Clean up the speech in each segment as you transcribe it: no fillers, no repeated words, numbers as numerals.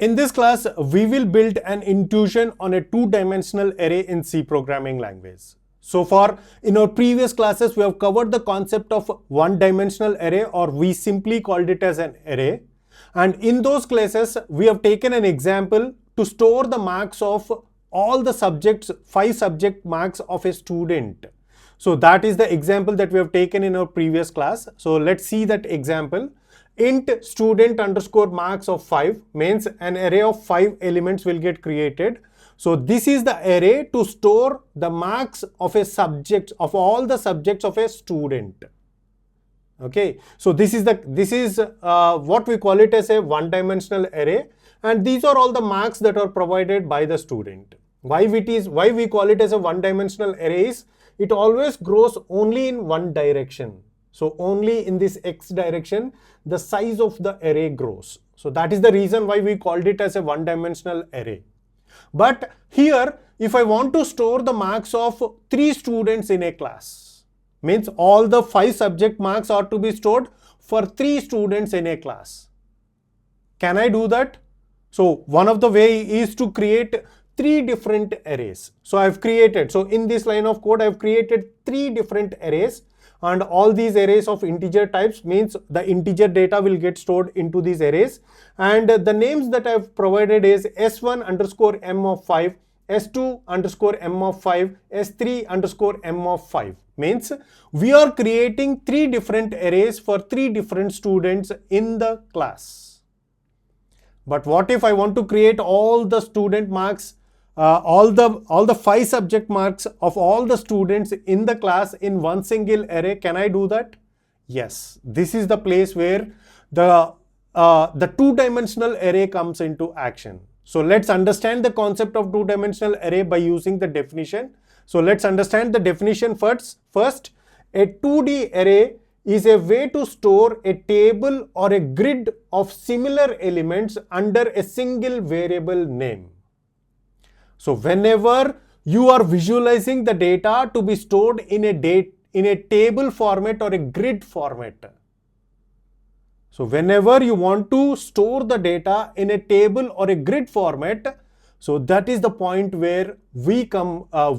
In this class, we will build an intuition on a two-dimensional array in C programming language. So far, in our previous classes, we have covered the concept of one-dimensional array, or we simply called it as an array. And in those classes, we have taken an example to store the marks of all the subjects, 5 subject marks of a student. So that is the example that we have taken in our previous class. So let's see that example. Int student underscore marks of 5 means an array of 5 elements will get created. So this is the array to store the marks of a subject, of all the subjects of a student. Okay, so this is what we call it as a one-dimensional array, and these are all the marks that are provided by the student. Why we call it as a one-dimensional array is it always grows only in one direction. So only in this x direction, the size of the array grows. So that is the reason why we called it as a one-dimensional array. But here, if I want to store the marks of 3 students in a class, means all the 5 subject marks are to be stored for 3 students in a class. Can I do that? So one of the way is to create 3 different arrays. So in this line of code, I've created 3 different arrays. And all these arrays of integer types means the integer data will get stored into these arrays. And the names that I've provided is S1 underscore M of 5, S2 underscore M of 5, S3 underscore M of 5. Means we are creating 3 different arrays for 3 different students in the class. But what if I want to create all the student marks, all the 5 subject marks of all the students in the class in one single array? Can I do that? Yes. This is the place where the two-dimensional array comes into action. So let's understand the concept of two-dimensional array by using the definition. So let's understand the definition first. First, a 2D array is a way to store a table or a grid of similar elements under a single variable name. So whenever you are visualizing the data to be stored in a table format or a grid format. So whenever you want to store the data in a table or a grid format, so that is the point where we are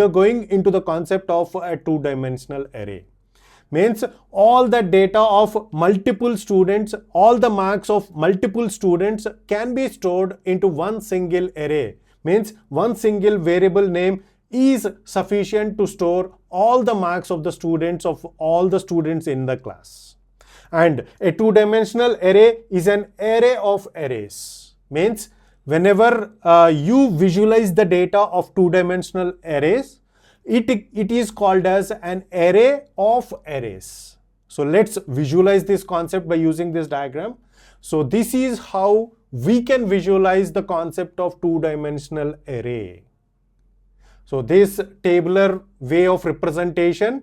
going into the concept of a two-dimensional array. Means all the data of multiple students, all the marks of multiple students can be stored into one single array. Means one single variable name is sufficient to store all the marks of the students of all the students in the class. And a two-dimensional array is an array of arrays. Means whenever you visualize the data of two-dimensional arrays, it is called as an array of arrays. So let's visualize this concept by using this diagram. So this is how we can visualize the concept of two-dimensional array. So this tabular way of representation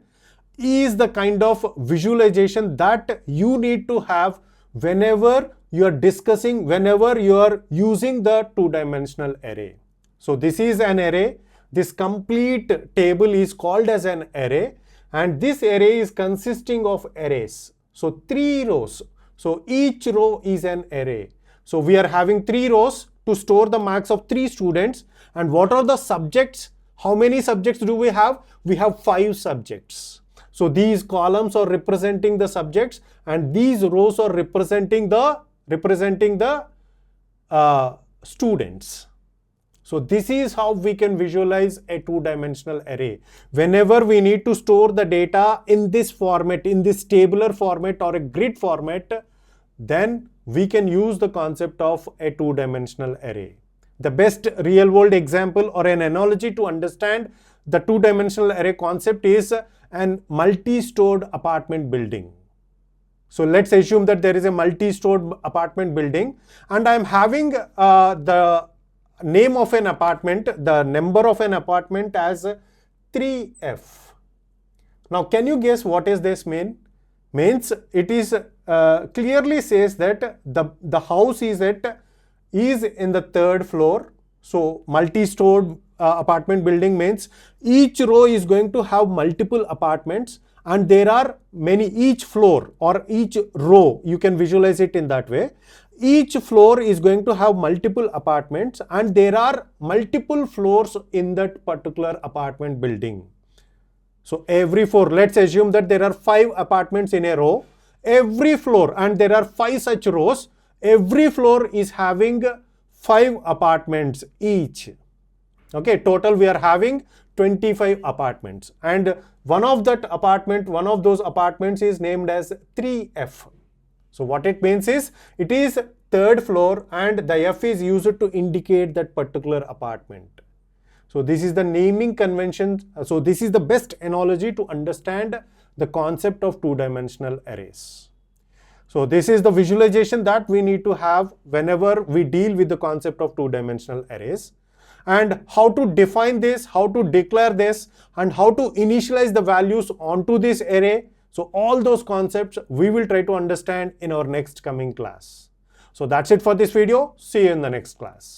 is the kind of visualization that you need to have whenever you are discussing, whenever you are using the two-dimensional array. So this is an array. This complete table is called as an array, and this array is consisting of arrays. So 3 rows. So each row is an array. So we are having 3 rows to store the marks of 3 students. And what are the subjects? How many subjects do we have? We have 5 subjects. So these columns are representing the subjects, and these rows are representing the students. So this is how we can visualize a two-dimensional array. Whenever we need to store the data in this format, in this tabular format or a grid format, then we can use the concept of a two-dimensional array. The best real-world example or an analogy to understand the two-dimensional array concept is an multi-stored apartment building. So let's assume that there is a multi-stored apartment building, and I am having the name of an apartment, the number of an apartment as 3F. Now, can you guess what is this mean? Means it is clearly says that the house is in the 3rd floor. So multi-stored apartment building means each row is going to have multiple apartments, and there are many, each floor or each row, you can visualize it in that way. each floor is going to have multiple apartments and there are multiple floors in that particular apartment building. So every floor, let's assume that there are 5 apartments in a row. Every floor, and there are 5 such rows, every floor is having 5 apartments each. Okay, total we are having 25 apartments, and one of those apartments is named as 3F. So what it means is, it is 3rd floor and the F is used to indicate that particular apartment. So this is the naming convention. So this is the best analogy to understand the concept of two-dimensional arrays. So this is the visualization that we need to have whenever we deal with the concept of two-dimensional arrays, and how to define this, how to declare this, and how to initialize the values onto this array. So all those concepts we will try to understand in our next coming class. So that's it for this video. See you in the next class.